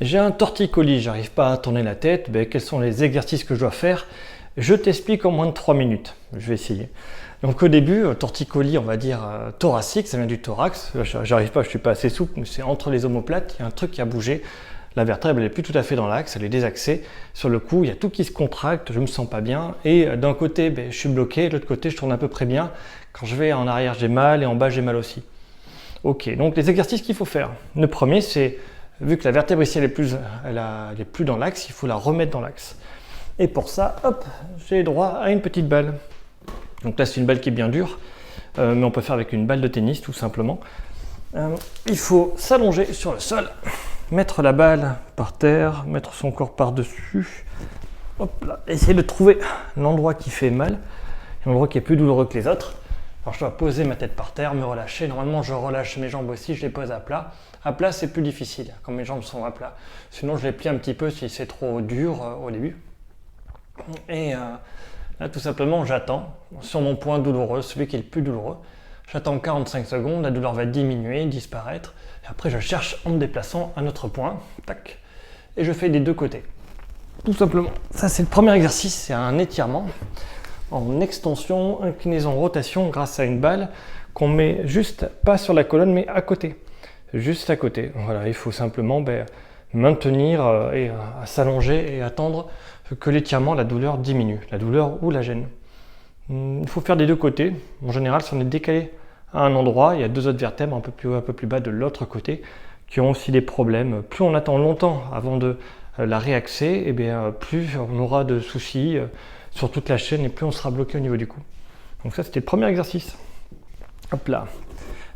J'ai un torticolis, j'arrive pas à tourner la tête, ben, quels sont les exercices que je dois faire? Je t'explique en moins de 3 minutes, je vais essayer. Donc au début, torticolis, on va dire thoracique, ça vient du thorax, j'arrive pas, je suis pas assez souple, mais c'est entre les omoplates, il y a un truc qui a bougé, la vertèbre elle est plus tout à fait dans l'axe, elle est désaxée, sur le coup il y a tout qui se contracte, je me sens pas bien, et d'un côté ben, je suis bloqué, de l'autre côté je tourne à peu près bien, quand je vais en arrière j'ai mal, et en bas j'ai mal aussi. Ok, donc les exercices qu'il faut faire, le premier c'est, vu que la vertèbre ici elle est plus dans l'axe, il faut la remettre dans l'axe. Et pour ça, hop, j'ai droit à une petite balle. Donc là, c'est une balle qui est bien dure, mais on peut faire avec une balle de tennis, tout simplement. Il faut s'allonger sur le sol, mettre la balle par terre, mettre son corps par-dessus. Hop là, essayer de trouver l'endroit qui fait mal, l'endroit qui est plus douloureux que les autres. Alors je dois poser ma tête par terre, me relâcher. Normalement, je relâche mes jambes aussi, je les pose à plat. À plat, c'est plus difficile quand mes jambes sont à plat. Sinon, je les plie un petit peu si c'est trop dur au début. Et là, tout simplement, j'attends sur mon point douloureux, celui qui est le plus douloureux. J'attends 45 secondes, la douleur va diminuer, disparaître. Et après, je cherche en me déplaçant un autre point. Tac. Et je fais des deux côtés. Tout simplement. Ça, c'est le premier exercice, c'est un étirement en extension, inclinaison, rotation grâce à une balle qu'on met juste, pas sur la colonne, mais à côté. Juste à côté. Voilà, il faut simplement maintenir et s'allonger et attendre que l'étirement, la douleur diminue, la douleur ou la gêne. Il faut faire des deux côtés. En général, si on est décalé à un endroit, il y a deux autres vertèbres un peu plus bas de l'autre côté qui ont aussi des problèmes. Plus on attend longtemps avant de la réaxer, et bien, plus on aura de soucis sur toute la chaîne et plus on sera bloqué au niveau du cou. Donc ça, c'était le premier exercice. Hop là.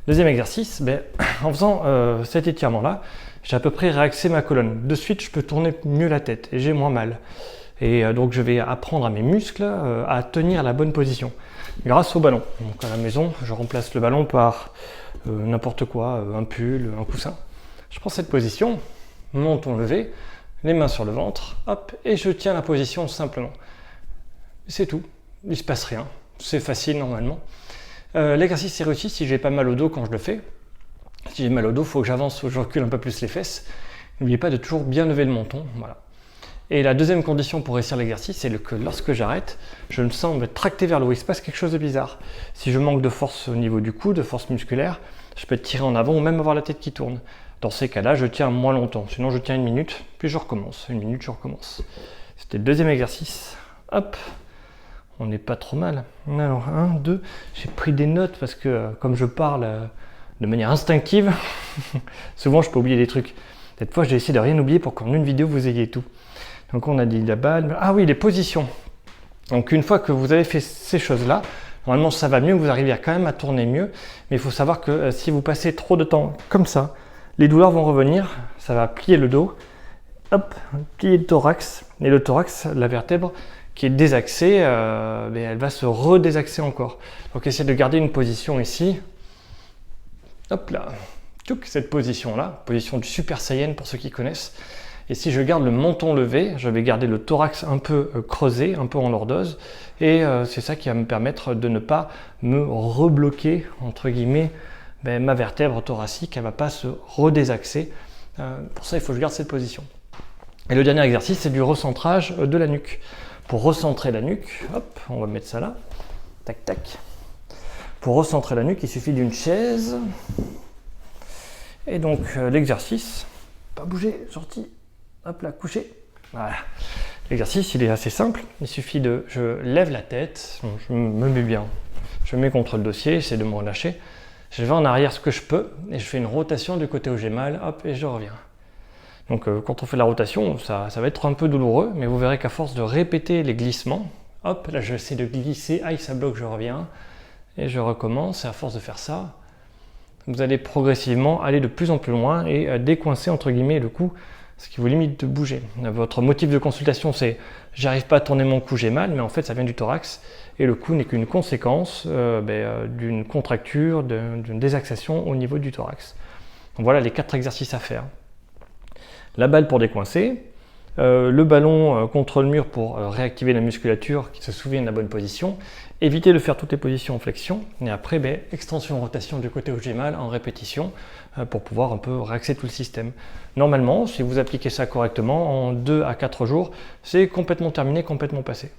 Deuxième exercice, en faisant cet étirement-là, j'ai à peu près réaxé ma colonne. De suite, je peux tourner mieux la tête et j'ai moins mal. Et donc, je vais apprendre à mes muscles à tenir la bonne position grâce au ballon. Donc, à la maison, je remplace le ballon par n'importe quoi, un pull, un coussin. Je prends cette position, menton levé, les mains sur le ventre, hop, et je tiens la position simplement. C'est tout, il ne se passe rien, c'est facile normalement. L'exercice est réussi si j'ai pas mal au dos quand je le fais. Si j'ai mal au dos, il faut que j'avance ou je recule un peu plus les fesses. N'oubliez pas de toujours bien lever le menton. Voilà. Et la deuxième condition pour réussir l'exercice, c'est que lorsque j'arrête, je me sens me tracter vers le haut. Il se passe quelque chose de bizarre. Si je manque de force au niveau du cou, de force musculaire, je peux être tiré en avant ou même avoir la tête qui tourne. Dans ces cas-là, je tiens moins longtemps. Sinon, je tiens 1 minute, puis je recommence. 1 minute, je recommence. C'était le deuxième exercice. Hop, on n'est pas trop mal. Alors, 1, 2, j'ai pris des notes parce que comme je parle de manière instinctive, souvent je peux oublier des trucs. Cette fois, j'ai essayé de rien oublier pour qu'en une vidéo, vous ayez tout. Donc on a dit la balle. Ah oui, les positions. Donc une fois que vous avez fait ces choses-là, normalement ça va mieux, vous arrivez quand même à tourner mieux. Mais il faut savoir que si vous passez trop de temps comme ça, les douleurs vont revenir, ça va plier le dos, hop, plier le thorax. Et le thorax, la vertèbre qui est désaxée, elle va se redésaxer encore. Donc essayez de garder une position ici. Hop là, cette position-là, position du Super Saiyan pour ceux qui connaissent. Et si je garde le menton levé, je vais garder le thorax un peu creusé, un peu en lordose. Et c'est ça qui va me permettre de ne pas me rebloquer, entre guillemets, ma vertèbre thoracique. Elle ne va pas se redésaxer. Pour ça, il faut que je garde cette position. Et le dernier exercice, c'est du recentrage de la nuque. Pour recentrer la nuque, hop, on va mettre ça là. Tac, tac. Pour recentrer la nuque, il suffit d'une chaise. Et donc, l'exercice, pas bouger, sorti. Hop là, couché. Voilà. L'exercice, il est assez simple. Il suffit je lève la tête, je me mets bien. Je me mets contre le dossier, j'essaie de me relâcher. Je vais en arrière ce que je peux et je fais une rotation du côté où j'ai mal, hop, et je reviens. Donc quand on fait la rotation, ça va être un peu douloureux, mais vous verrez qu'à force de répéter les glissements, hop, là j'essaie de glisser, aïe ça bloque, je reviens, et je recommence, et à force de faire ça, vous allez progressivement aller de plus en plus loin et décoincer entre guillemets le cou, ce qui vous limite de bouger. Votre motif de consultation, c'est « j'arrive pas à tourner mon cou, j'ai mal », mais en fait ça vient du thorax, et le cou n'est qu'une conséquence d'une contracture, d'une désaxation au niveau du thorax. Donc voilà les 4 exercices à faire. La balle pour décoincer, Le ballon contre le mur pour réactiver la musculature qui se souvient de la bonne position. Éviter de faire toutes les positions en flexion. Et après, extension, rotation du côté où j'ai mal en répétition pour pouvoir un peu réaxer tout le système. Normalement, si vous appliquez ça correctement, en 2 à 4 jours, c'est complètement terminé, complètement passé.